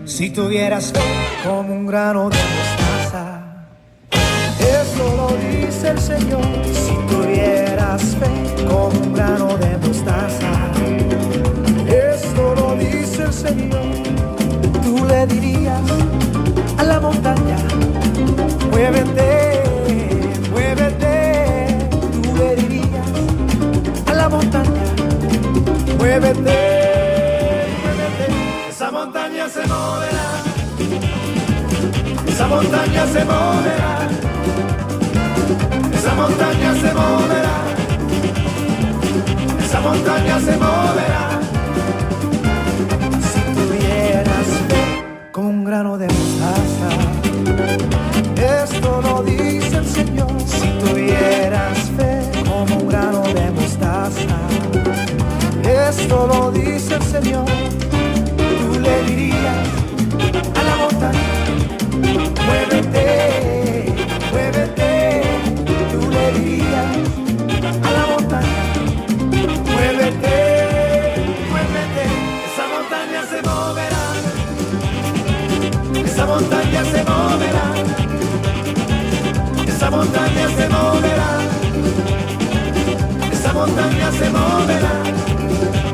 Si tuvieras fe como un grano de mostaza, eso lo dice el Señor. Si tuvieras fe como un grano de mostaza, esto lo dice el Señor. Tú le dirías a la montaña, muévete, muévete. Tú le dirías a la montaña, muévete, muévete. Esa montaña se moverá, esa montaña se moverá, esa montaña se moverá, esa montaña se moverá. Si tuvieras fe como un grano de mostaza, esto lo dice el Señor. Si tuvieras fe como un grano de mostaza, esto lo dice el Señor. Tú le dirías a la montaña, muévete, muévete. Tú le dirías a la montaña, muévete, muévete. Esa montaña se moverá, esa montaña se moverá, esa montaña se moverá, esa montaña se moverá.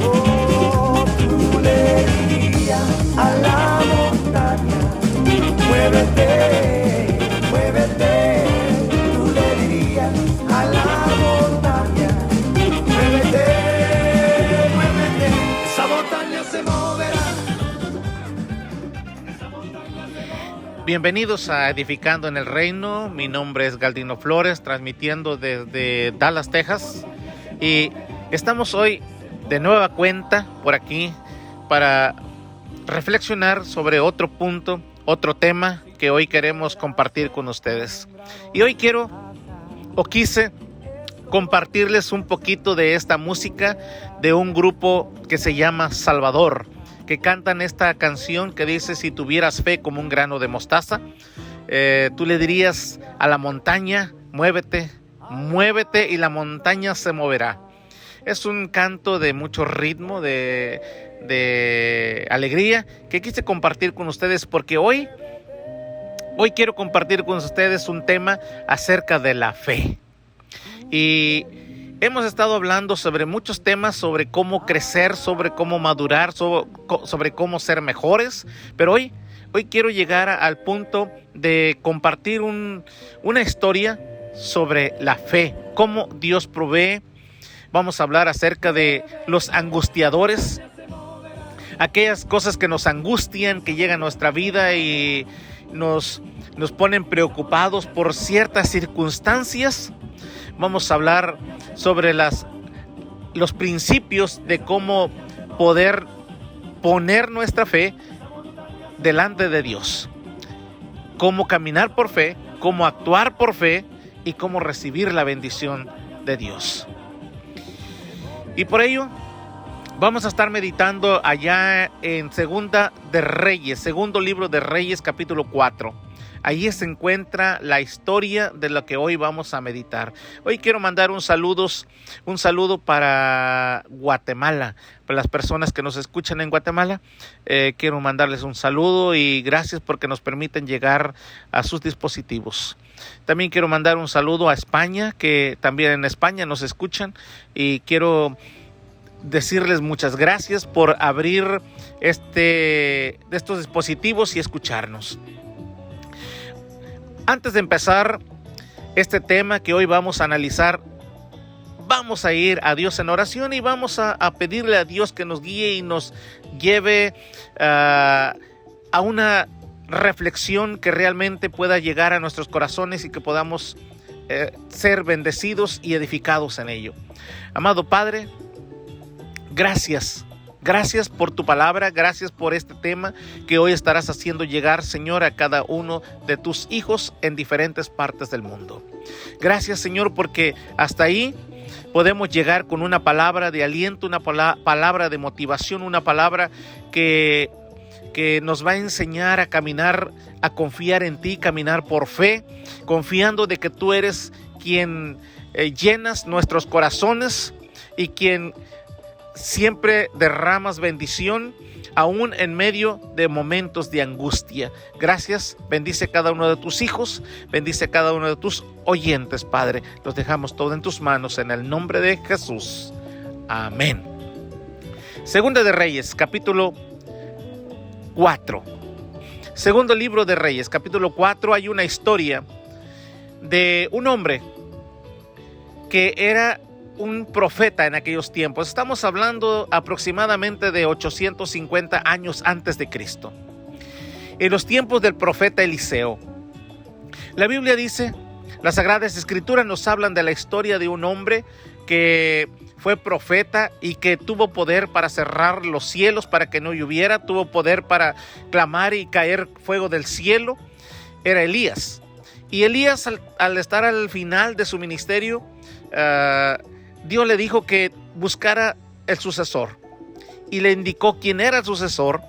Oh, tú le dirías a la montaña, muévete, muévete. Tú le dirías a la montaña, muévete, muévete. Esa montaña se moverá. Bienvenidos a Edificando en el Reino. Mi nombre es Galdino Flores, transmitiendo desde Dallas, Texas. Y estamos hoy de nueva cuenta por aquí para reflexionar sobre otro punto, otro tema que hoy queremos compartir con ustedes. Y hoy quise compartirles un poquito de esta música de un grupo que se llama Salvador, que cantan esta canción que dice: si tuvieras fe como un grano de mostaza, tú le dirías a la montaña, muévete, muévete, y la montaña se moverá. Es un canto de mucho ritmo, de alegría, que quise compartir con ustedes porque hoy quiero compartir con ustedes un tema acerca de la fe. Y hemos estado hablando sobre muchos temas, sobre cómo crecer, sobre cómo madurar, sobre cómo ser mejores. Pero hoy quiero llegar al punto de compartir una historia sobre la fe, cómo Dios provee. Vamos a hablar acerca de los angustiadores, aquellas cosas que nos angustian, que llegan a nuestra vida y nos ponen preocupados por ciertas circunstancias. Vamos a hablar sobre los principios de cómo poder poner nuestra fe delante de Dios, cómo caminar por fe, cómo actuar por fe y cómo recibir la bendición de Dios. Y por ello vamos a estar meditando allá en segundo libro de Reyes, capítulo 4. Allí se encuentra la historia de lo que hoy vamos a meditar. Hoy quiero mandar un saludo para Guatemala, para las personas que nos escuchan en Guatemala. Quiero mandarles un saludo y gracias porque nos permiten llegar a sus dispositivos. También quiero mandar un saludo a España, que también en España nos escuchan, y quiero decirles muchas gracias por abrir estos dispositivos y escucharnos. Antes de empezar este tema que hoy vamos a analizar, vamos a ir a Dios en oración y vamos a pedirle a Dios que nos guíe y nos lleve a una reflexión que realmente pueda llegar a nuestros corazones y que podamos ser bendecidos y edificados en ello. Amado Padre, gracias por tu palabra, gracias por este tema que hoy estarás haciendo llegar, Señor, a cada uno de tus hijos en diferentes partes del mundo. Gracias, Señor, porque hasta ahí podemos llegar con una palabra de aliento, una palabra de motivación, una palabra que nos va a enseñar a caminar, a confiar en ti, caminar por fe, confiando de que tú eres quien llenas nuestros corazones y quien siempre derramas bendición, aún en medio de momentos de angustia. Gracias, bendice cada uno de tus hijos, bendice cada uno de tus oyentes, Padre. Los dejamos todo en tus manos, en el nombre de Jesús. Amén. Segunda de Reyes, capítulo 4. Segundo libro de Reyes, capítulo 4, hay una historia de un hombre que era un profeta en aquellos tiempos. Estamos hablando aproximadamente de 850 años antes de Cristo. En los tiempos del profeta Eliseo. La Biblia dice, las Sagradas Escrituras nos hablan de la historia de un hombre que fue profeta y que tuvo poder para cerrar los cielos para que no lloviera, tuvo poder para clamar y caer fuego del cielo. Era Elías. Y Elías, al estar al final de su ministerio, Dios le dijo que buscara el sucesor y le indicó quién era el sucesor,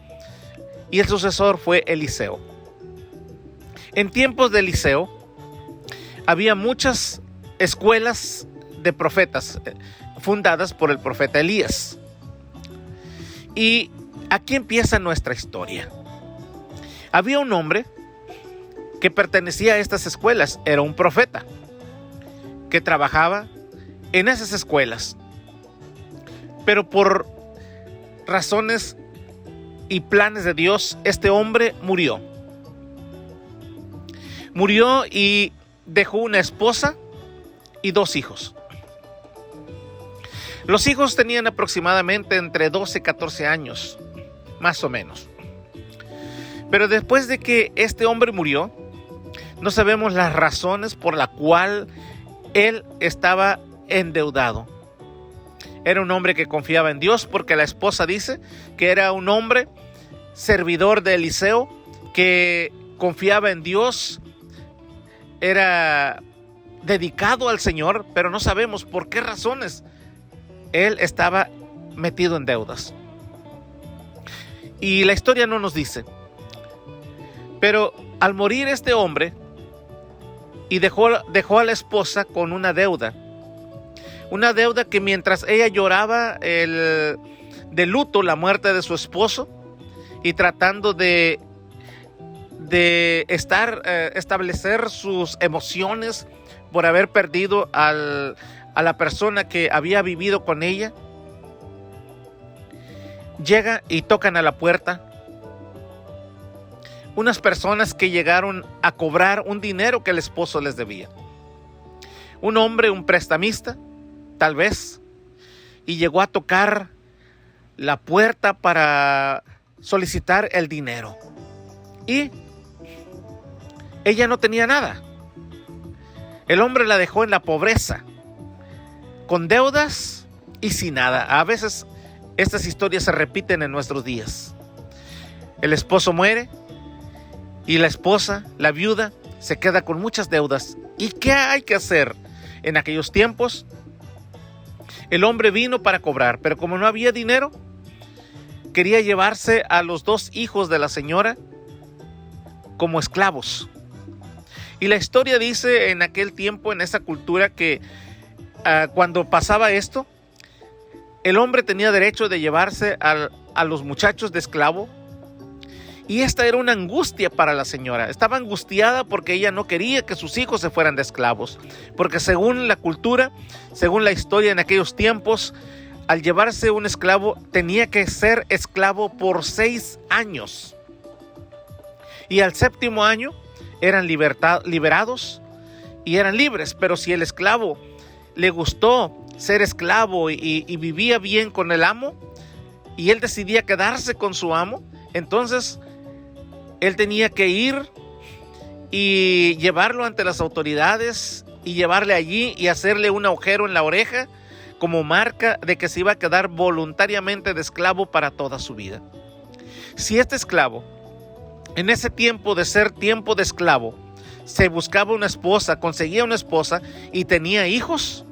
y el sucesor fue Eliseo. En tiempos de Eliseo había muchas escuelas de profetas fundadas por el profeta Elías. Y aquí empieza nuestra historia. Había un hombre que pertenecía a estas escuelas, era un profeta que trabajaba en esas escuelas, pero por razones y planes de Dios, este hombre murió y dejó una esposa y 2 hijos. Los hijos tenían aproximadamente entre 12 y 14 años, más o menos. Pero después de que este hombre murió, no sabemos las razones por la cual él estaba endeudado. Era un hombre que confiaba en Dios, porque la esposa dice que era un hombre servidor de Eliseo que confiaba en Dios, era dedicado al Señor, pero no sabemos por qué razones él estaba metido en deudas. Y la historia no nos dice. Pero al morir este hombre y dejó a la esposa con una deuda que mientras ella lloraba de luto la muerte de su esposo y tratando de establecer sus emociones por haber perdido a la persona que había vivido con ella, llega y tocan a la puerta unas personas que llegaron a cobrar un dinero que el esposo les debía. Un hombre, un prestamista, tal vez, y llegó a tocar la puerta para solicitar el dinero. Y ella no tenía nada. El hombre la dejó en la pobreza, con deudas y sin nada. A veces estas historias se repiten en nuestros días. El esposo muere y la esposa, la viuda, se queda con muchas deudas. ¿Y qué hay que hacer? En aquellos tiempos, el hombre vino para cobrar, pero como no había dinero, quería llevarse a los 2 hijos de la señora como esclavos. Y la historia dice en aquel tiempo, en esa cultura, que cuando pasaba esto, el hombre tenía derecho de llevarse a los muchachos de esclavo. Y esta era una angustia para la señora. Estaba angustiada porque ella no quería que sus hijos se fueran de esclavos. Porque según la cultura, según la historia en aquellos tiempos, al llevarse un esclavo tenía que ser esclavo por 6 años. Y al 7º año eran liberados y eran libres. Pero si el esclavo le gustó ser esclavo y vivía bien con el amo, y él decidía quedarse con su amo, entonces él tenía que ir y llevarlo ante las autoridades y llevarle allí y hacerle un agujero en la oreja como marca de que se iba a quedar voluntariamente de esclavo para toda su vida. Si este esclavo, en ese tiempo de ser tiempo de esclavo, se buscaba una esposa, conseguía una esposa y tenía hijos,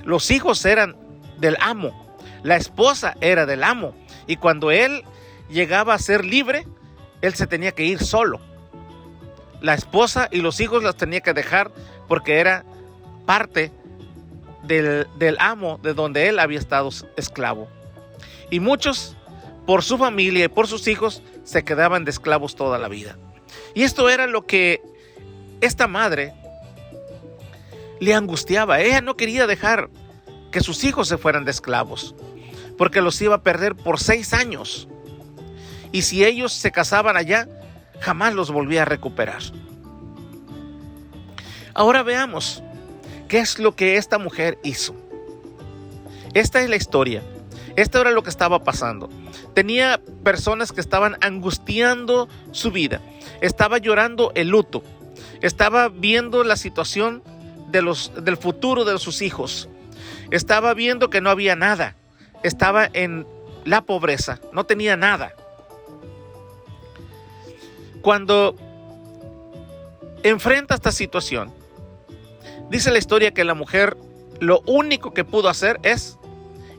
los hijos eran del amo, la esposa era del amo, y cuando él llegaba a ser libre, él se tenía que ir solo. La esposa y los hijos las tenía que dejar porque era parte del amo de donde él había estado esclavo. Y muchos, por su familia y por sus hijos, se quedaban de esclavos toda la vida. Y esto era lo que esta madre le angustiaba. Ella no quería dejar que sus hijos se fueran de esclavos, porque los iba a perder por 6 años. Y si ellos se casaban allá, jamás los volvía a recuperar. Ahora veamos qué es lo que esta mujer hizo. Esta es la historia. Esto era lo que estaba pasando. Tenía personas que estaban angustiando su vida. Estaba llorando el luto. Estaba viendo la situación del futuro de sus hijos. Estaba viendo que no había nada. Estaba en la pobreza. No tenía nada. Cuando enfrenta esta situación, dice la historia que la mujer lo único que pudo hacer es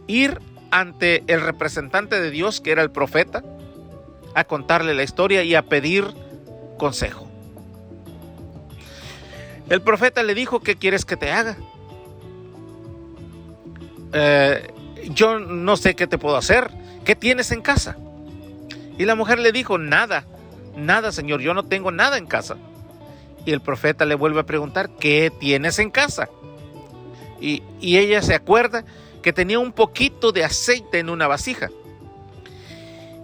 ir ante el representante de Dios, que era el profeta, a contarle la historia y a pedir consejo. El profeta le dijo: ¿qué quieres que te haga? Yo no sé qué te puedo hacer. ¿Qué tienes en casa? Y la mujer le dijo: nada, Señor, yo no tengo nada en casa. Y el profeta le vuelve a preguntar: ¿qué tienes en casa? Y ella se acuerda que tenía un poquito de aceite en una vasija.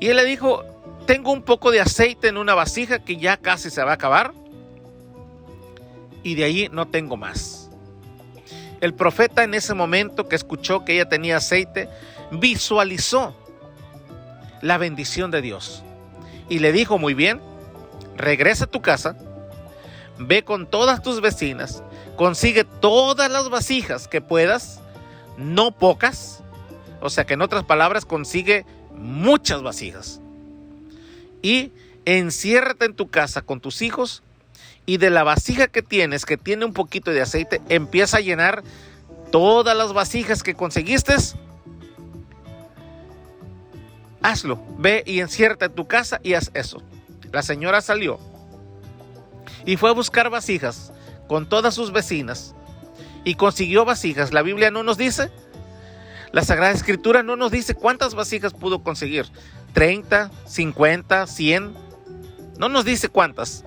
Y él le dijo: tengo un poco de aceite en una vasija que ya casi se va a acabar, y de ahí no tengo más. El profeta, en ese momento que escuchó que ella tenía aceite, visualizó la bendición de Dios y le dijo: muy bien, regresa a tu casa, ve con todas tus vecinas, consigue todas las vasijas que puedas, no pocas, o sea que en otras palabras, consigue muchas vasijas, y enciérrate en tu casa con tus hijos, y de la vasija que tienes, que tiene un poquito de aceite, empieza a llenar todas las vasijas que conseguiste. Hazlo, ve y enciérrate en tu casa y haz eso. La señora salió y fue a buscar vasijas con todas sus vecinas y consiguió vasijas. La Biblia no nos dice, la Sagrada Escritura no nos dice cuántas vasijas pudo conseguir. 30, 50, 100, no nos dice cuántas.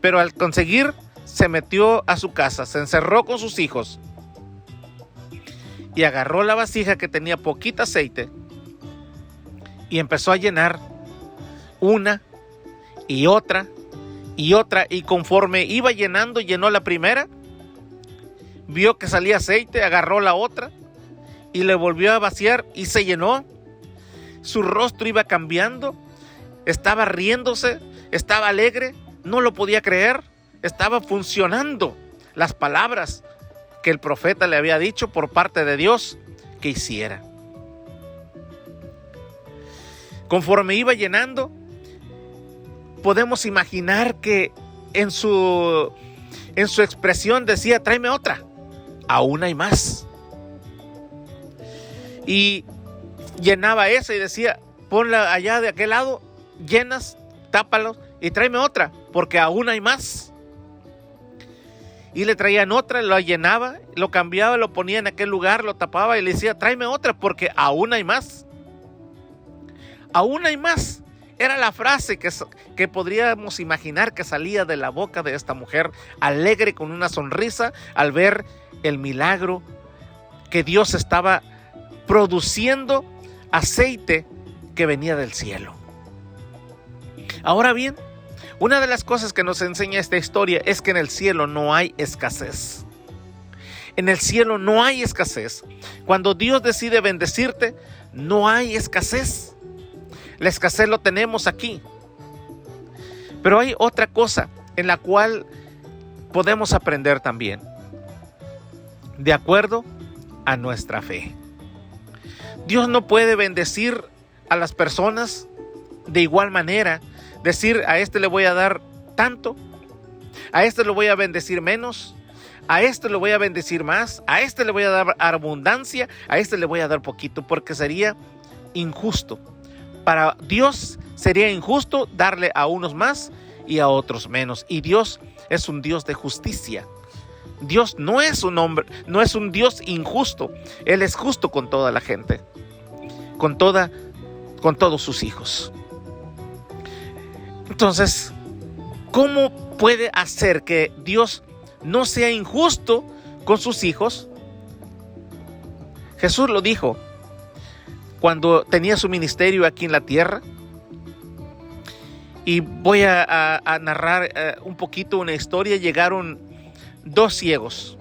Pero al conseguir, se metió a su casa, se encerró con sus hijos y agarró la vasija que tenía poquito aceite y empezó a llenar una y otra y otra, y conforme iba llenando, llenó la primera, vio que salía aceite, agarró la otra y le volvió a vaciar y se llenó. Su rostro iba cambiando, estaba riéndose, estaba alegre, no lo podía creer, estaba funcionando las palabras que el profeta le había dicho por parte de Dios que hiciera. Conforme iba llenando, podemos imaginar que en su expresión decía: tráeme otra, aún hay más. Y llenaba esa y decía: ponla allá de aquel lado, llenas, tápalo y tráeme otra, porque aún hay más. Y le traían otra, lo llenaba, lo cambiaba, lo ponía en aquel lugar, lo tapaba y le decía: tráeme otra, porque aún hay más. Aún hay más. Era la frase que podríamos imaginar que salía de la boca de esta mujer, alegre, con una sonrisa, al ver el milagro que Dios estaba produciendo, aceite que venía del cielo. Ahora bien, una de las cosas que nos enseña esta historia es que en el cielo no hay escasez. En el cielo no hay escasez. Cuando Dios decide bendecirte, no hay escasez. La escasez lo tenemos aquí. Pero hay otra cosa en la cual podemos aprender también, de acuerdo a nuestra fe. Dios no puede bendecir a las personas de igual manera. Decir: a este le voy a dar tanto, a este le voy a bendecir menos, a este le voy a bendecir más, a este le voy a dar abundancia, a este le voy a dar poquito, porque sería injusto. Para Dios sería injusto darle a unos más y a otros menos. Y Dios es un Dios de justicia. Dios no es un Dios injusto. Él es justo con toda la gente. con todos sus hijos. Entonces, ¿cómo puede hacer que Dios no sea injusto con sus hijos? Jesús lo dijo cuando tenía su ministerio aquí en la tierra. Y voy a narrar un poquito una historia. Llegaron dos ciegos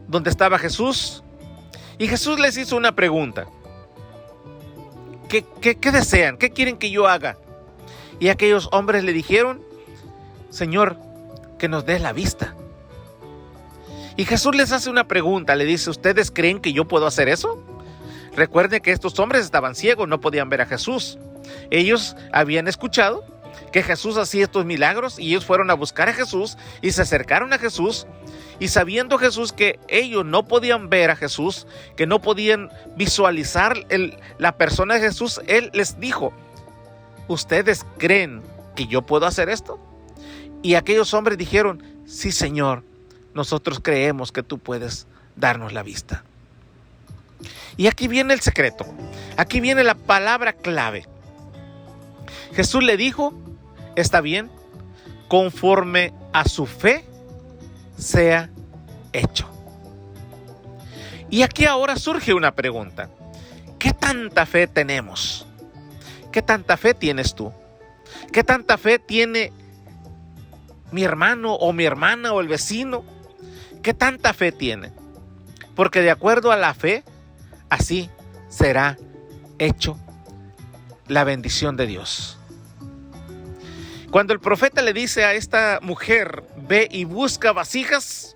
donde estaba Jesús, y Jesús les hizo una pregunta. ¿Qué desean? ¿Qué quieren que yo haga? Y aquellos hombres le dijeron: Señor, que nos des la vista. Y Jesús les hace una pregunta, le dice: ¿ustedes creen que yo puedo hacer eso? Recuerden que estos hombres estaban ciegos, no podían ver a Jesús. Ellos habían escuchado que Jesús hacía estos milagros, y ellos fueron a buscar a Jesús y se acercaron a Jesús, y sabiendo Jesús que ellos no podían ver a Jesús, que no podían visualizar la persona de Jesús, Él les dijo: ¿ustedes creen que yo puedo hacer esto? Y aquellos hombres dijeron: sí, Señor, nosotros creemos que tú puedes darnos la vista. Y aquí viene el secreto, aquí viene la palabra clave. Jesús le dijo: está bien, conforme a su fe sea hecho. Y aquí ahora surge una pregunta: ¿qué tanta fe tenemos? ¿Qué tanta fe tienes tú? ¿Qué tanta fe tiene mi hermano o mi hermana o el vecino? ¿Qué tanta fe tiene? Porque de acuerdo a la fe, así será hecho la bendición de Dios. Cuando el profeta le dice a esta mujer: ve y busca vasijas,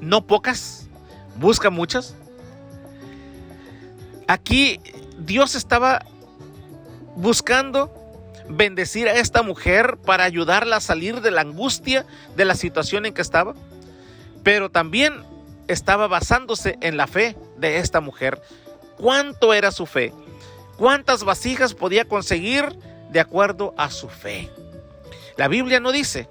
no pocas, busca muchas. Aquí Dios estaba buscando bendecir a esta mujer para ayudarla a salir de la angustia de la situación en que estaba, pero también estaba basándose en la fe de esta mujer. ¿Cuánto era su fe? ¿Cuántas vasijas podía conseguir de acuerdo a su fe? La Biblia no dice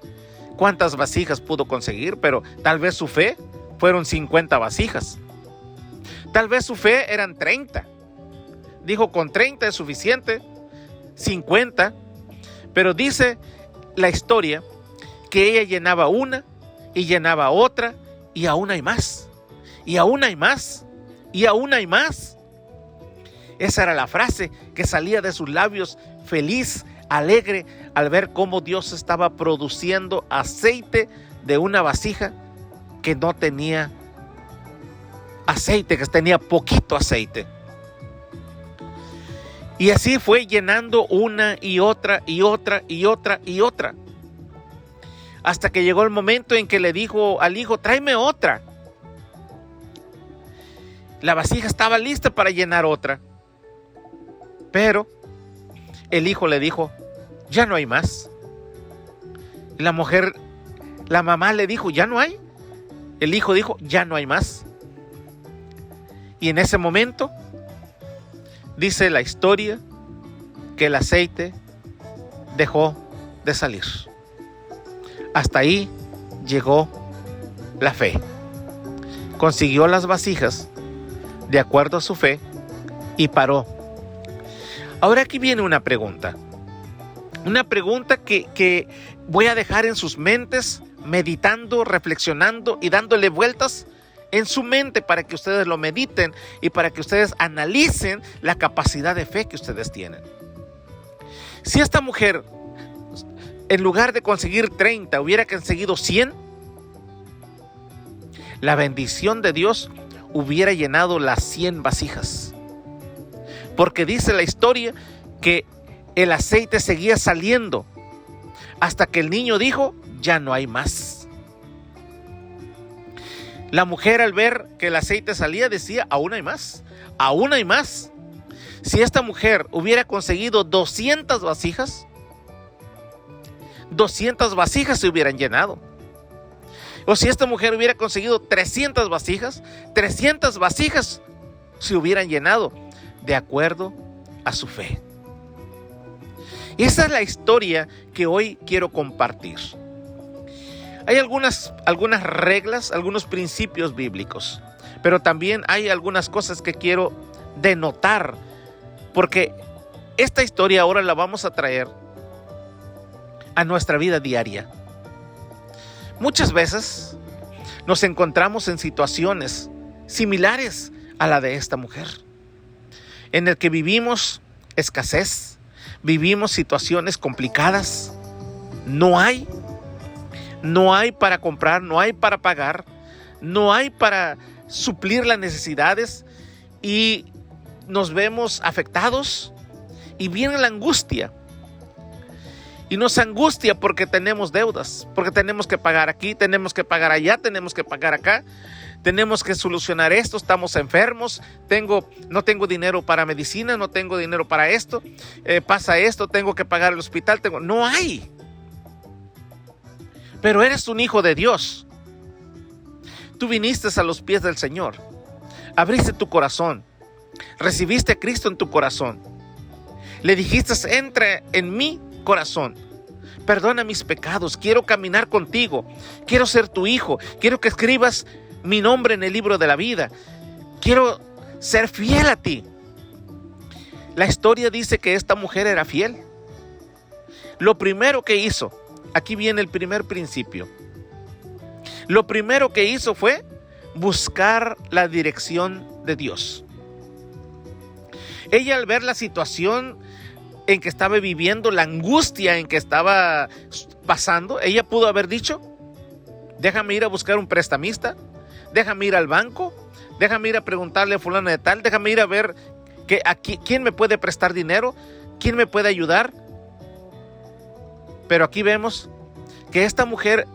cuántas vasijas pudo conseguir, pero tal vez su fe fueron 50 vasijas. Tal vez su fe eran 30. Dijo: con 30 es suficiente, 50. Pero dice la historia que ella llenaba una y llenaba otra, y aún hay más, y aún hay más, y aún hay más. Esa era la frase que salía de sus labios, feliz, alegre, al ver cómo Dios estaba produciendo aceite de una vasija que no tenía aceite, que tenía poquito aceite. Y así fue llenando una y otra y otra y otra y otra, hasta que llegó el momento en que le dijo al hijo: tráeme otra. La vasija estaba lista para llenar otra, pero el hijo le dijo: ya no hay más. La mamá le dijo: ya no hay. El hijo dijo: ya no hay más. Y en ese momento dice la historia que el aceite dejó de salir. Hasta ahí llegó la fe. Consiguió las vasijas de acuerdo a su fe y paró. Ahora aquí viene una pregunta. Una pregunta que voy a dejar en sus mentes, meditando, reflexionando y dándole vueltas en su mente para que ustedes lo mediten y para que ustedes analicen la capacidad de fe que ustedes tienen. Si esta mujer, en lugar de conseguir 30, hubiera conseguido 100, la bendición de Dios hubiera llenado las 100 vasijas. Porque dice la historia que el aceite seguía saliendo hasta que el niño dijo: ya no hay más. La mujer, al ver que el aceite salía, decía: aún hay más, aún hay más. Si esta mujer hubiera conseguido 200 vasijas, 200 vasijas se hubieran llenado. O si esta mujer hubiera conseguido 300 vasijas, 300 vasijas se hubieran llenado, de acuerdo a su fe. Y esa es la historia que hoy quiero compartir. Hay algunas reglas, algunos principios bíblicos, pero también hay algunas cosas que quiero de notar, porque esta historia ahora la vamos a traer a nuestra vida diaria. Muchas veces nos encontramos en situaciones similares a la de esta mujer, en el que vivimos escasez, vivimos situaciones complicadas, no hay para comprar, no hay para pagar, no hay para suplir las necesidades y nos vemos afectados y viene la angustia. Y nos angustia porque tenemos deudas, porque tenemos que pagar aquí, tenemos que pagar allá, tenemos que pagar acá, tenemos que solucionar esto, estamos enfermos, no tengo dinero para medicina, no tengo dinero para esto, pasa esto, tengo que pagar el hospital, no hay. Pero eres un hijo de Dios. Tú viniste a los pies del Señor, abriste tu corazón, recibiste a Cristo en tu corazón, le dijiste: entra en mi corazón, perdona mis pecados, quiero caminar contigo, quiero ser tu hijo, quiero que escribas mi nombre en el libro de la vida, quiero ser fiel a ti. La historia dice que esta mujer era fiel. Lo primero que hizo, aquí viene el primer principio, lo primero que hizo fue buscar la dirección de Dios. Ella, al ver la situación en que estaba viviendo, la angustia en que estaba pasando, ella pudo haber dicho: déjame ir a buscar un prestamista, déjame ir al banco, déjame ir a preguntarle a fulano de tal, déjame ir a ver quién me puede prestar dinero, quién me puede ayudar. Pero aquí vemos que esta mujer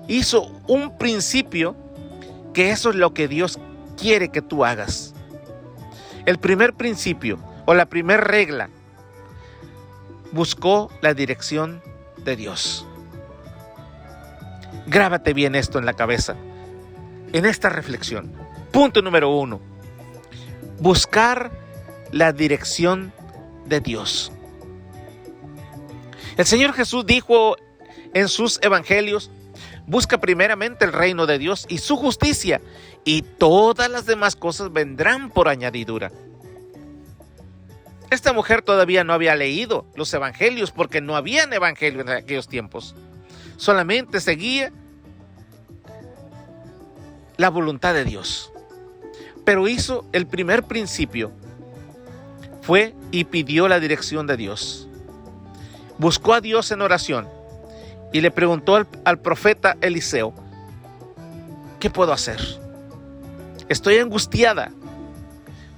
hizo un principio, que eso es lo que Dios quiere que tú hagas. El primer principio o la primera regla: buscó la dirección de Dios. Grábate bien esto en la cabeza, en esta reflexión. Punto número 1: buscar la dirección de Dios. El Señor Jesús dijo en sus evangelios: busca primeramente el reino de Dios y su justicia, y todas las demás cosas vendrán por añadidura. Esta mujer todavía no había leído los evangelios, porque no habían evangelios en aquellos tiempos. Solamente seguía la voluntad de Dios. Pero hizo el primer principio. Fue y pidió la dirección de Dios. Buscó a Dios en oración y le preguntó al profeta Eliseo: ¿qué puedo hacer? Estoy angustiada.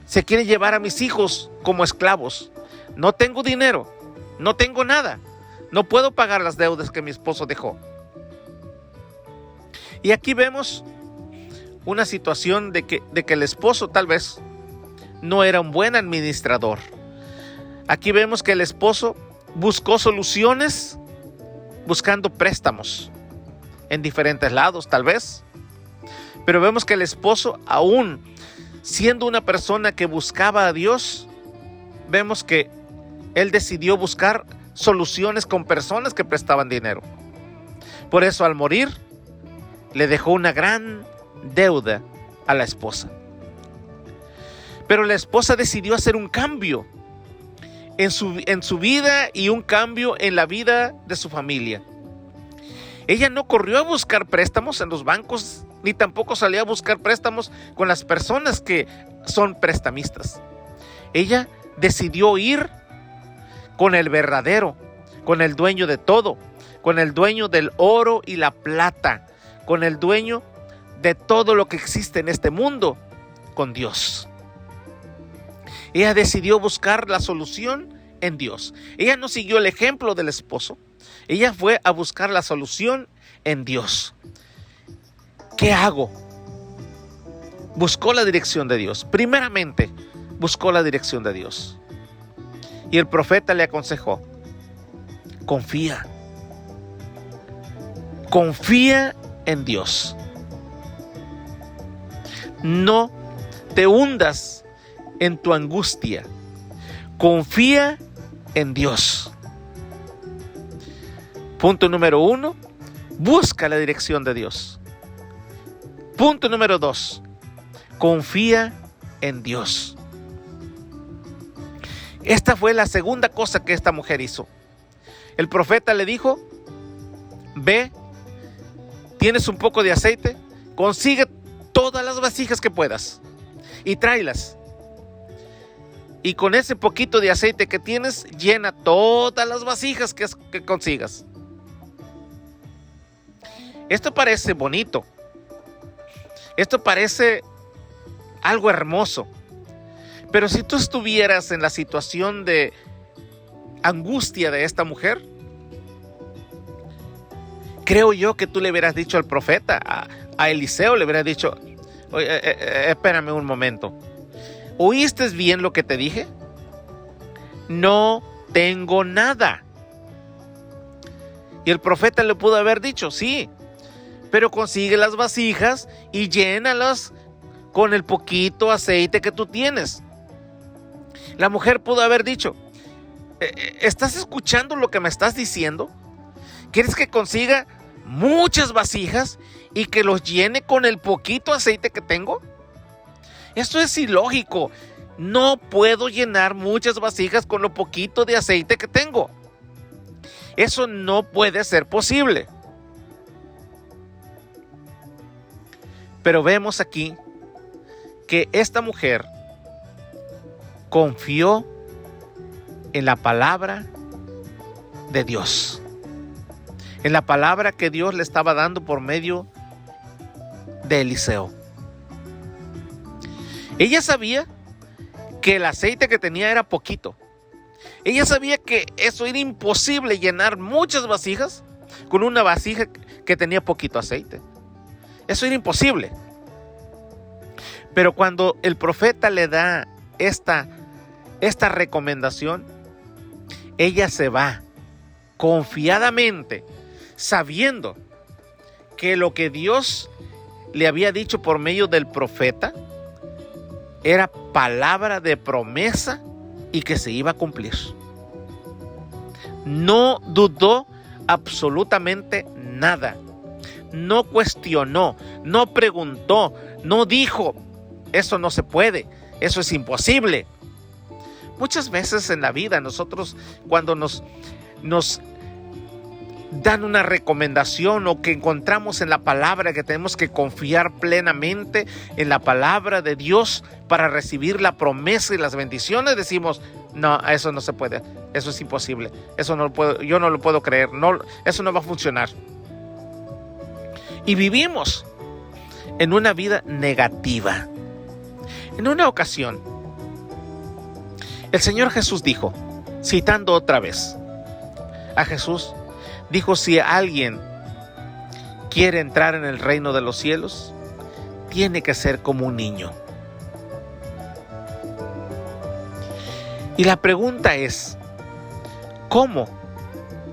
Se quiere llevar a mis hijos como esclavos. No tengo dinero, no tengo nada. No puedo pagar las deudas que mi esposo dejó. Y aquí vemos una situación de que el esposo tal vez no era un buen administrador. Aquí vemos que el esposo buscó soluciones buscando préstamos en diferentes lados tal vez. Pero vemos que el esposo, aún siendo una persona que buscaba a Dios, vemos que él decidió buscar soluciones con personas que prestaban dinero. Por eso, al morir, le dejó una gran deuda a la esposa. Pero la esposa decidió hacer un cambio en su vida y un cambio en la vida de su familia. Ella no corrió a buscar préstamos en los bancos, ni tampoco salió a buscar préstamos con las personas que son prestamistas. Ella decidió ir con el verdadero, con el dueño de todo, con el dueño del oro y la plata, con el dueño de todo lo que existe en este mundo, con Dios. Ella decidió buscar la solución en Dios. Ella no siguió el ejemplo del esposo. Ella fue a buscar la solución en Dios. ¿Qué hago? Buscó la dirección de Dios. Primeramente, buscó la dirección de Dios. Y el profeta le aconsejó: confía. Confía en Dios. No te hundas en tu angustia. Confía en Dios. Punto número 1, busca la dirección de Dios. Punto número 2, confía en Dios. Esta fue la segunda cosa que esta mujer hizo. El profeta le dijo: ve, tienes un poco de aceite, consigue todas las vasijas que puedas y tráelas. Y con ese poquito de aceite que tienes, llena todas las vasijas que consigas. Esto parece bonito. Esto parece algo hermoso. Pero si tú estuvieras en la situación de angustia de esta mujer, creo yo que tú le hubieras dicho al profeta, a Eliseo le hubieras dicho: oye, espérame un momento. ¿Oíste bien lo que te dije? No tengo nada. Y el profeta le pudo haber dicho: sí, pero consigue las vasijas y llénalas con el poquito aceite que tú tienes. La mujer pudo haber dicho: ¿estás escuchando lo que me estás diciendo? ¿Quieres que consiga muchas vasijas y que los llene con el poquito aceite que tengo? Esto es ilógico. No puedo llenar muchas vasijas con lo poquito de aceite que tengo. Eso no puede ser posible. Pero vemos aquí que esta mujer confió en la palabra de Dios, en la palabra que Dios le estaba dando por medio de Eliseo. Ella sabía que el aceite que tenía era poquito. Ella sabía que eso era imposible, llenar muchas vasijas con una vasija que tenía poquito aceite. Eso era imposible. Pero cuando el profeta le da esta recomendación, ella se va confiadamente, sabiendo que lo que Dios le había dicho por medio del profeta era palabra de promesa y que se iba a cumplir. No dudó absolutamente nada. No cuestionó, no preguntó, no dijo: eso no se puede, eso es imposible. Muchas veces en la vida nosotros, cuando nos dan una recomendación o que encontramos en la palabra que tenemos que confiar plenamente en la palabra de Dios para recibir la promesa y las bendiciones, decimos: no, eso no se puede, eso es imposible, eso no lo puedo, yo no lo puedo creer, no, eso no va a funcionar. Y vivimos en una vida negativa. En una ocasión, el Señor Jesús dijo, citando otra vez a Jesús, dijo: si alguien quiere entrar en el reino de los cielos, tiene que ser como un niño. Y la pregunta es: ¿cómo?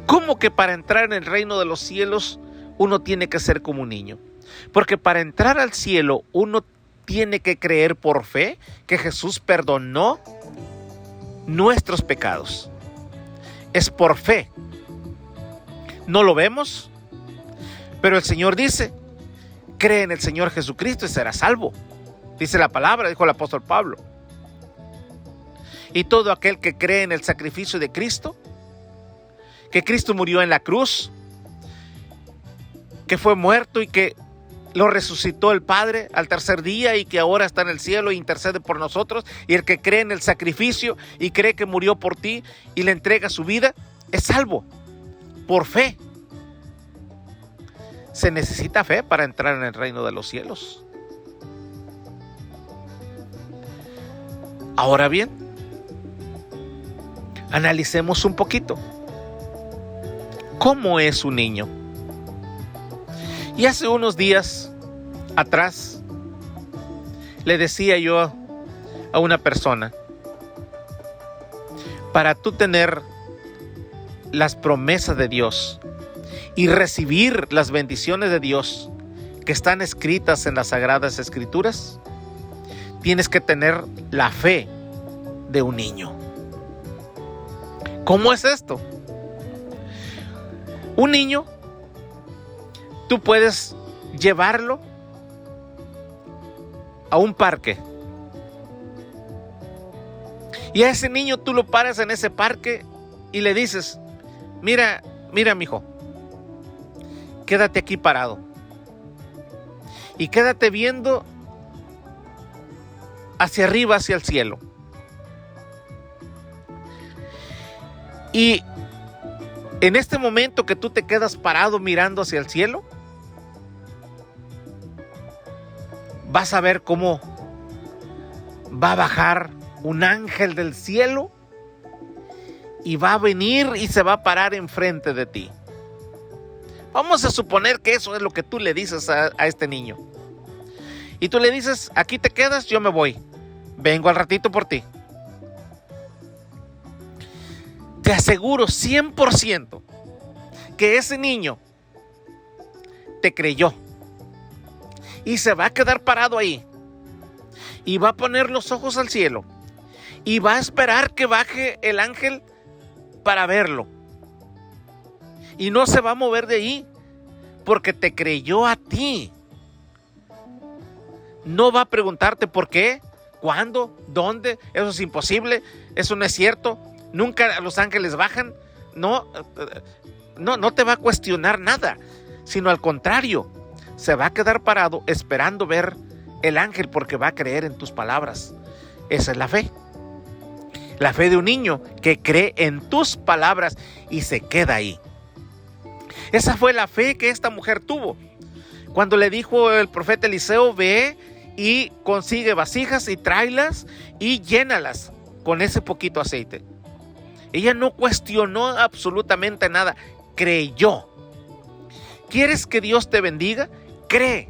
¿Cómo que para entrar en el reino de los cielos uno tiene que ser como un niño? Porque para entrar al cielo uno tiene que creer por fe que Jesús perdonó nuestros pecados. Es por fe. No lo vemos, pero el Señor dice: cree en el Señor Jesucristo y serás salvo. Dice la palabra, dijo el apóstol Pablo. Y todo aquel que cree en el sacrificio de Cristo, que Cristo murió en la cruz, que fue muerto y que lo resucitó el Padre al tercer día y que ahora está en el cielo e intercede por nosotros, y el que cree en el sacrificio y cree que murió por ti y le entrega su vida, es salvo por fe. Se necesita fe para entrar en el reino de los cielos. Ahora bien, analicemos un poquito. ¿Cómo es un niño? Y hace unos días atrás le decía yo a una persona: para tú tener las promesas de Dios y recibir las bendiciones de Dios que están escritas en las Sagradas Escrituras, tienes que tener la fe de un niño. ¿Cómo es esto? Un niño, tú puedes llevarlo a un parque Y a ese niño tú lo paras en ese parque y le dices, mira, mijo, quédate aquí parado. Y quédate viendo hacia arriba, hacia el cielo. Y en este momento que tú te quedas parado mirando hacia el cielo, vas a ver cómo va a bajar un ángel del cielo y va a venir y se va a parar enfrente de ti. Vamos a suponer que eso es lo que tú le dices a este niño. Y tú le dices, aquí te quedas, yo me voy. Vengo al ratito por ti. Te aseguro 100% que ese niño te creyó. Y se va a quedar parado ahí. Y va a poner los ojos al cielo. Y va a esperar que baje el ángel para verlo. Y no se va a mover de ahí porque te creyó a ti. No va a preguntarte por qué, cuándo, dónde. Eso es imposible, eso no es cierto. Nunca los ángeles bajan. No te va a cuestionar nada, sino al contrario, se va a quedar parado esperando ver el ángel porque va a creer en tus palabras. Esa es la fe. La fe de un niño que cree en tus palabras y se queda ahí. Esa fue la fe que esta mujer tuvo. Cuando le dijo el profeta Eliseo, ve y consigue vasijas y tráelas y llénalas con ese poquito aceite. Ella no cuestionó absolutamente nada, creyó. ¿Quieres que Dios te bendiga? Cree.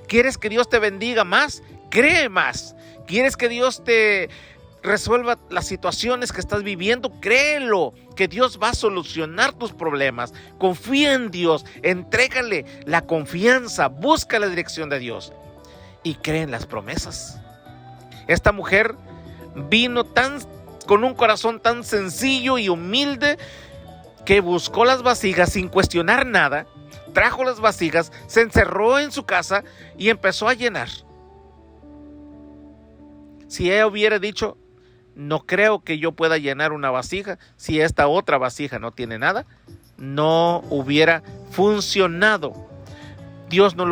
¿Quieres que Dios te bendiga más? Cree más. ¿Quieres que Dios te resuelva las situaciones que estás viviendo? Créelo, que Dios va a solucionar tus problemas. Confía en Dios, entrégale la confianza, busca la dirección de Dios y cree en las promesas. Esta mujer vino con un corazón tan sencillo y humilde que buscó las vasijas sin cuestionar nada, trajo las vasijas, se encerró en su casa y empezó a llenar. Si ella hubiera dicho, no creo que yo pueda llenar una vasija, si esta otra vasija no tiene nada, no hubiera funcionado. Dios no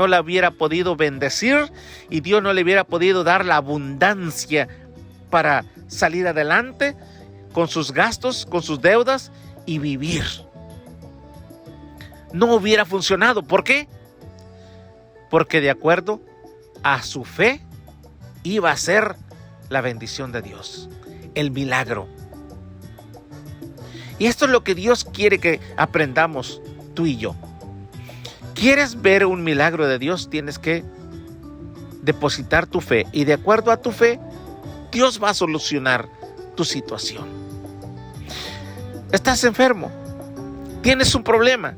la hubiera podido bendecir y Dios no le hubiera podido dar la abundancia para salir adelante con sus gastos, con sus deudas y vivir. No hubiera funcionado. ¿Por qué? Porque de acuerdo a su fe iba a ser la bendición de Dios, el milagro. Y esto es lo que Dios quiere que aprendamos tú y yo. ¿Quieres ver un milagro de Dios? Tienes que depositar tu fe y de acuerdo a tu fe, Dios va a solucionar tu situación. Estás enfermo, tienes un problema,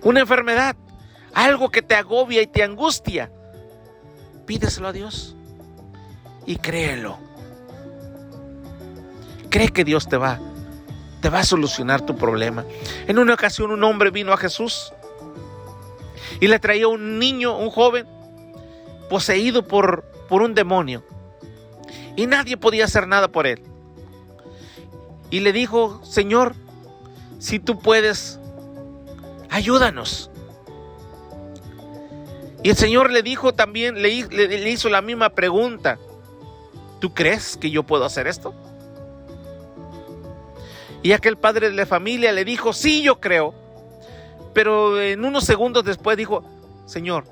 una enfermedad, algo que te agobia y te angustia. Pídeselo a Dios y créelo. Cree que Dios te va a solucionar tu problema. En una ocasión un hombre vino a Jesús y le traía un niño, un joven, poseído por un demonio. Y nadie podía hacer nada por él. Y le dijo, Señor, si tú puedes, ayúdanos. Y el Señor le dijo también, le hizo la misma pregunta. ¿Tú crees que yo puedo hacer esto? Y aquel padre de la familia le dijo, sí, yo creo. Pero en unos segundos después dijo, Señor,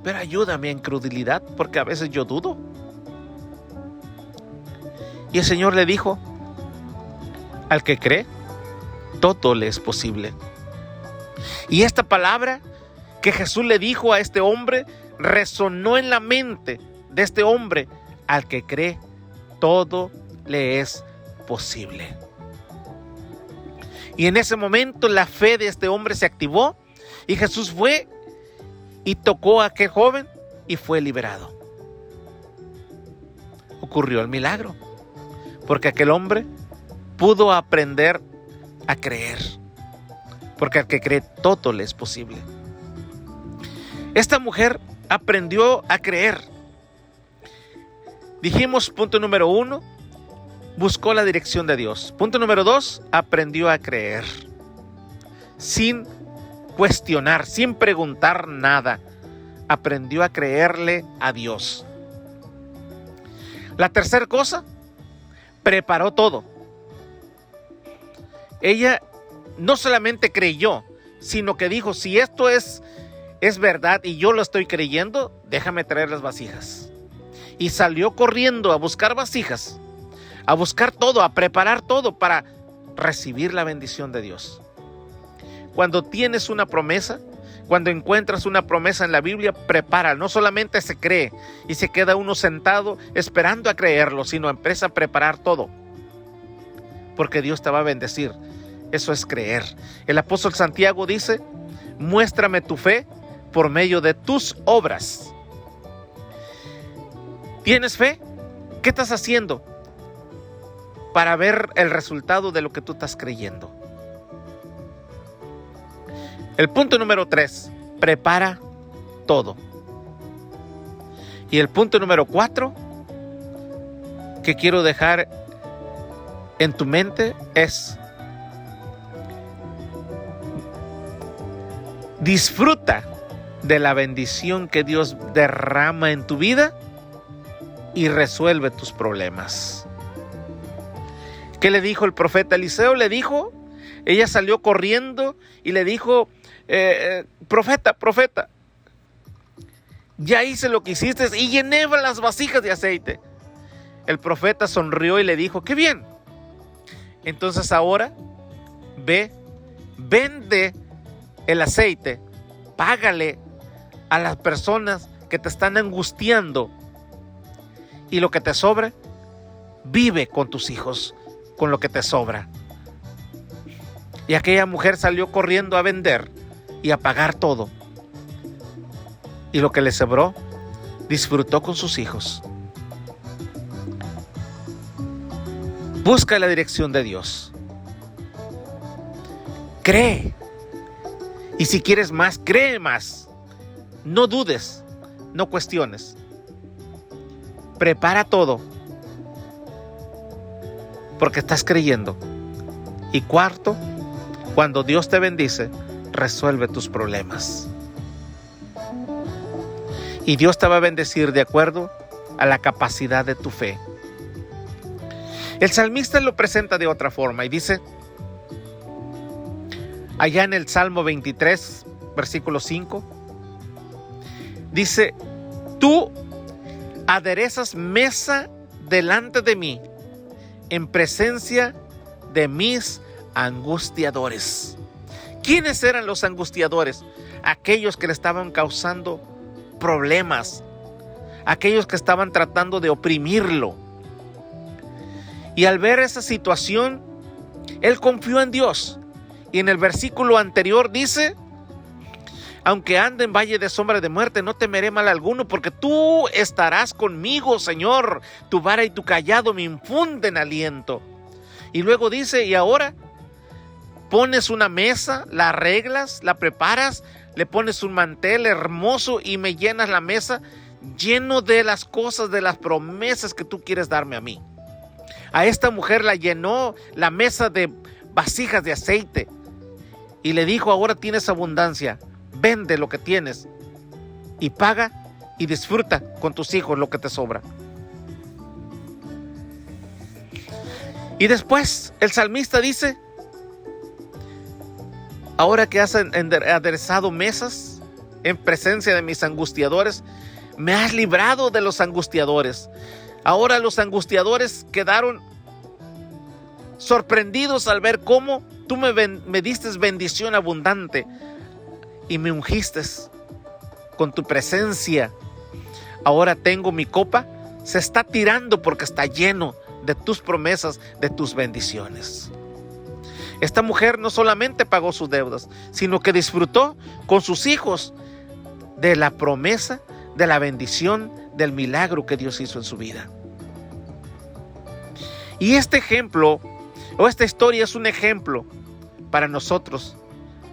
pero ayúdame en incredulidad, porque a veces yo dudo. Y el Señor le dijo, al que cree, todo le es posible. Y esta palabra que Jesús le dijo a este hombre resonó en la mente de este hombre. Al que cree, todo le es posible. Y en ese momento la fe de este hombre se activó y Jesús fue y tocó a aquel joven y fue liberado. Ocurrió el milagro, porque aquel hombre pudo aprender a creer, porque al que cree todo le es posible. Esta mujer aprendió a creer. Dijimos, punto número 1, buscó la dirección de Dios. Punto número 2, aprendió a creer. Sin cuestionar, sin preguntar nada. Aprendió a creerle a Dios. La tercera cosa, preparó todo. Ella no solamente creyó, sino que dijo, si esto es verdad y yo lo estoy creyendo, déjame traer las vasijas. Y salió corriendo a buscar vasijas, a buscar todo, a preparar todo para recibir la bendición de Dios. Cuando tienes una promesa, cuando encuentras una promesa en la Biblia, prepara. No solamente se cree y se queda uno sentado esperando a creerlo, sino empieza a preparar todo. Porque Dios te va a bendecir. Eso es creer. El apóstol Santiago dice, muéstrame tu fe por medio de tus obras. ¿Tienes fe? ¿Qué estás haciendo para ver el resultado de lo que tú estás creyendo? El punto número 3, prepara todo. Y el punto número 4 que quiero dejar en tu mente es: disfruta de la bendición que Dios derrama en tu vida y resuelve tus problemas. ¿Qué le dijo el profeta Eliseo? Ella salió corriendo y le dijo, profeta, ya hice lo que hiciste y llené las vasijas de aceite. El profeta sonrió y le dijo, qué bien. Entonces ahora vende el aceite, págale a las personas que te están angustiando, y lo que te sobre, vive con tus hijos con lo que te sobra. Y aquella mujer salió corriendo a vender y a pagar todo, y lo que le sobró, disfrutó con sus hijos. Busca la dirección de Dios. Cree. Y si quieres más, cree más. No dudes, no cuestiones. Prepara todo, porque estás creyendo. Y cuarto, cuando Dios te bendice, resuelve tus problemas. Y Dios te va a bendecir de acuerdo a la capacidad de tu fe. El salmista lo presenta de otra forma y dice, allá en el Salmo 23, versículo 5, dice, tú aderezas mesa delante de mí, en presencia de mis angustiadores. ¿Quiénes eran los angustiadores? Aquellos que le estaban causando problemas, aquellos que estaban tratando de oprimirlo. Y al ver esa situación, él confió en Dios. Y en el versículo anterior dice, aunque ande en valle de sombra de muerte, no temeré mal alguno, porque tú estarás conmigo, Señor. Tu vara y tu cayado me infunden aliento. Y luego dice, y ahora pones una mesa, la arreglas, la preparas, le pones un mantel hermoso y me llenas la mesa lleno de las cosas, de las promesas que tú quieres darme a mí. A esta mujer la llenó la mesa de vasijas de aceite y le dijo, ahora tienes abundancia. Vende lo que tienes y paga y disfruta con tus hijos lo que te sobra. Y después el salmista dice, ahora que has aderezado mesas en presencia de mis angustiadores, me has librado de los angustiadores. Ahora los angustiadores quedaron sorprendidos al ver cómo tú me diste bendición abundante y me ungiste con tu presencia. Ahora tengo mi copa, se está tirando porque está lleno de tus promesas, de tus bendiciones. Esta mujer no solamente pagó sus deudas, sino que disfrutó con sus hijos de la promesa, de la bendición, del milagro que Dios hizo en su vida. Y este ejemplo, o esta historia es un ejemplo para nosotros,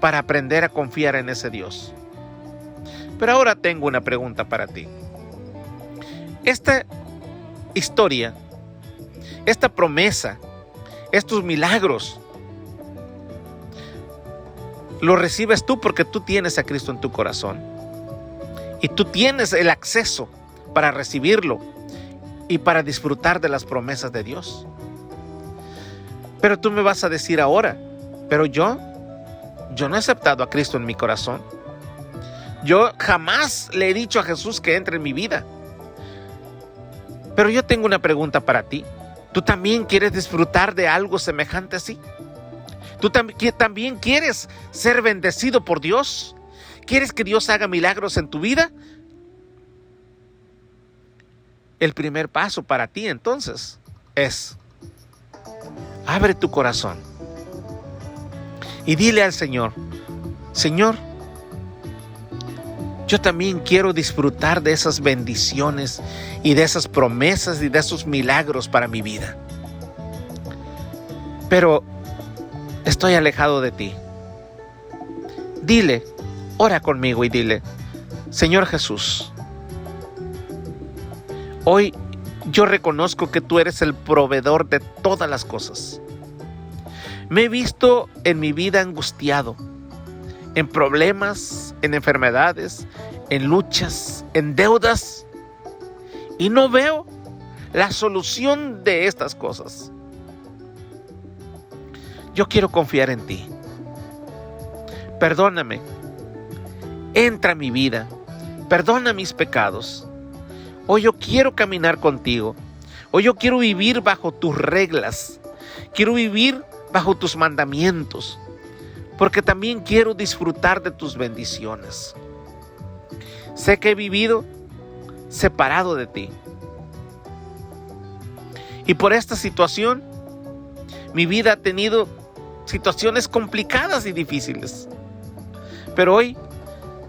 para aprender a confiar en ese Dios. Pero ahora tengo una pregunta para ti. Esta historia esta promesa, estos milagros, lo recibes tú porque tú tienes a Cristo en tu corazón. Y tú tienes el acceso para recibirlo y para disfrutar de las promesas de Dios. Pero tú me vas a decir ahora, pero yo no he aceptado a Cristo en mi corazón. Yo jamás le he dicho a Jesús que entre en mi vida. Pero yo tengo una pregunta para ti. ¿Tú también quieres disfrutar de algo semejante así? ¿Tú también quieres ser bendecido por Dios? ¿Quieres que Dios haga milagros en tu vida? El primer paso para ti entonces es: abre tu corazón y dile al Señor: Señor, yo también quiero disfrutar de esas bendiciones y de esas promesas y de esos milagros para mi vida. Pero estoy alejado de ti. Dile, ora conmigo y dile: Señor Jesús, hoy yo reconozco que tú eres el proveedor de todas las cosas. Me he visto en mi vida angustiado, en problemas, en enfermedades, en luchas, en deudas, y no veo la solución de estas cosas. Yo quiero confiar en ti. Perdóname. Entra a mi vida. Perdona mis pecados. Hoy yo quiero caminar contigo. Hoy yo quiero vivir bajo tus reglas. Quiero vivir bajo tus mandamientos. Porque también quiero disfrutar de tus bendiciones. Sé que he vivido separado de ti. Y por esta situación, mi vida ha tenido situaciones complicadas y difíciles. Pero hoy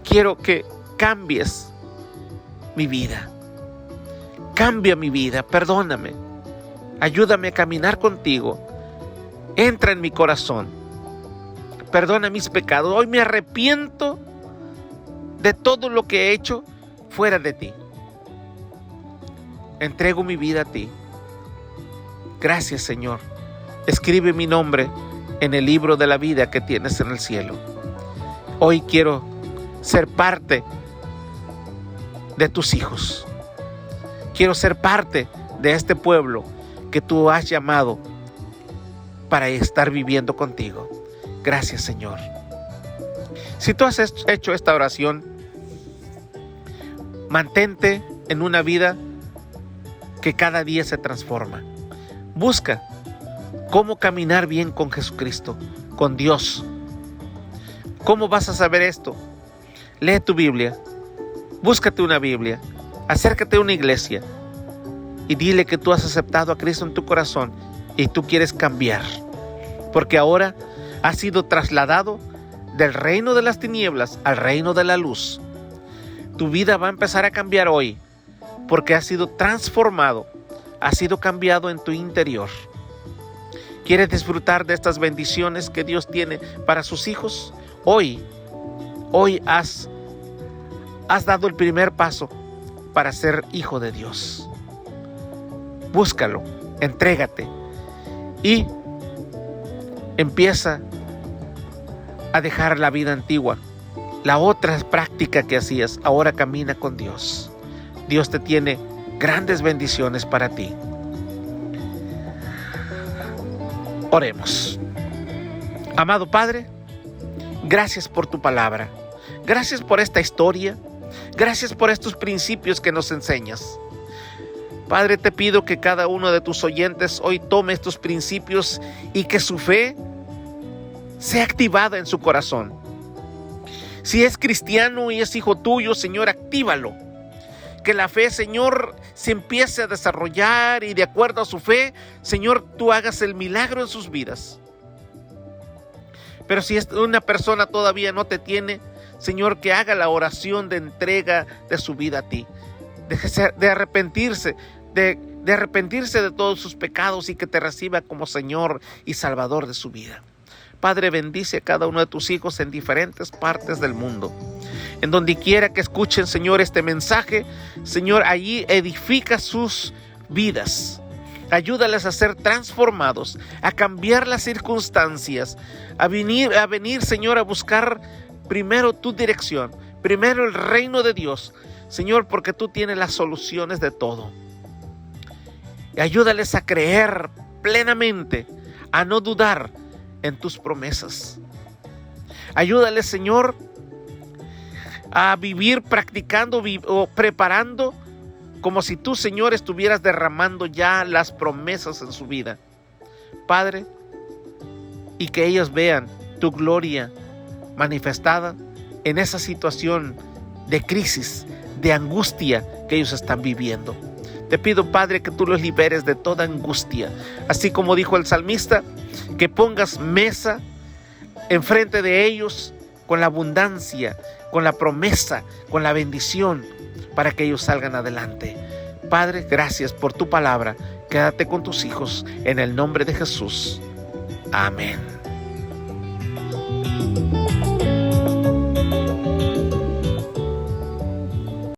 quiero que cambies mi vida. Cambia mi vida, perdóname. Ayúdame a caminar contigo. Entra en mi corazón. Perdona mis pecados. Hoy me arrepiento de todo lo que he hecho fuera de ti. Entrego mi vida a ti. Gracias, Señor. Escribe mi nombre en el libro de la vida que tienes en el cielo. Hoy quiero ser parte de tus hijos. Quiero ser parte de este pueblo que tú has llamado para estar viviendo contigo. Gracias, Señor. Si tú has hecho esta oración, mantente en una vida que cada día se transforma. Busca cómo caminar bien con Jesucristo, con Dios. ¿Cómo vas a saber esto? Lee tu Biblia, búscate una Biblia, acércate a una iglesia y dile que tú has aceptado a Cristo en tu corazón y tú quieres cambiar. Porque ahora has sido trasladado del reino de las tinieblas al reino de la luz. Tu vida va a empezar a cambiar hoy porque has sido transformado, has sido cambiado en tu interior. ¿Quieres disfrutar de estas bendiciones que Dios tiene para sus hijos? Hoy has dado el primer paso para ser hijo de Dios. Búscalo, entrégate y empieza a dejar la vida antigua, la otra práctica que hacías. Ahora camina con Dios. Dios te tiene grandes bendiciones para ti. Oremos. Amado Padre, gracias por tu palabra. Gracias por esta historia. Gracias por estos principios que nos enseñas. Padre, te pido que cada uno de tus oyentes hoy tome estos principios y que su fe sea activada en su corazón. Si es cristiano y es hijo tuyo, Señor, actívalo. Que la fe, Señor, se empiece a desarrollar y de acuerdo a su fe, Señor, tú hagas el milagro en sus vidas. Pero si una persona todavía no te tiene, Señor, que haga la oración de entrega de su vida a ti. De arrepentirse, de arrepentirse de todos sus pecados y que te reciba como Señor y Salvador de su vida. Padre, bendice a cada uno de tus hijos en diferentes partes del mundo. En donde quiera que escuchen, Señor, este mensaje, Señor, allí edifica sus vidas. Ayúdales a ser transformados, a cambiar las circunstancias, a venir, Señor, a buscar primero tu dirección, primero el reino de Dios, Señor, porque tú tienes las soluciones de todo. Y ayúdales a creer plenamente, a no dudar en tus promesas. Ayúdales, Señor, a vivir practicando o preparando como si tú, Señor, estuvieras derramando ya las promesas en su vida. Padre, y que ellos vean tu gloria manifestada en esa situación de crisis, de angustia que ellos están viviendo. Te pido, Padre, que tú los liberes de toda angustia. Así como dijo el salmista, que pongas mesa enfrente de ellos con la abundancia, con la promesa, con la bendición, para que ellos salgan adelante. Padre, gracias por tu palabra. Quédate con tus hijos en el nombre de Jesús. Amén.